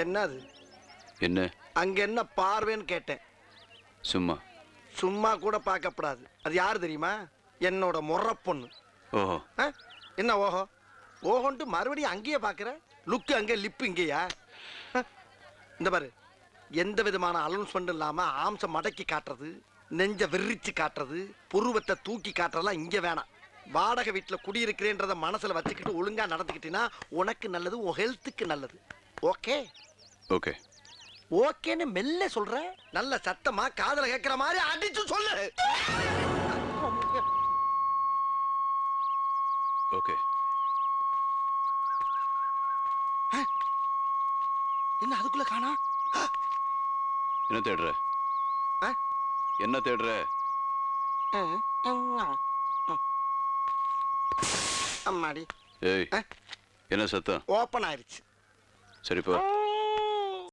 என்னது? என்ன? அங்க என்ன பார்வைன்னு கேட்டேன். சும்மா. சும்மா கூட பார்க்கப்படாது. அது யாரு தெரியுமா? என்னோட முறை பொண்ணு. ஓஹோ. என்ன ஓஹோ ஓஹோன்ட்டு மறுபடியும் அங்கேயே பார்க்குற? லுக்கு அங்கே, லிப்பு இங்கேயா? இந்த பாரு, எந்த விதமான அலௌன்ஸ்மெண்ட் இல்லாமல் ஆம்சம் மடக்கி காட்டுறது, நெஞ்ச விரிச்சு காட்டுறது, புருவத்தை தூக்கி காட்டுறதுலாம் இங்கே வேணாம். வாடகை வீட்டில் குடியிருக்கிறேன்றத மனசில் வச்சுக்கிட்டு ஒழுங்கா நடந்துக்கிட்டீங்கன்னா உனக்கு நல்லது, உன் ஹெல்த்துக்கு நல்லது. ஓகே ஓகே ஓகேன்னு மெல்ல சொல்ற. நல்ல சத்தமா காதல கேட்கிற மாதிரி அடிச்சு சொல்லு. ஓகே. என்ன அதுக்குள்ள காணா? என்ன தேடுற? என்ன தேடுற? அம்மாடி. ஏய், என்ன சத்தம்? ஓப்பன் ஆயிருச்சு. சரிப்பா.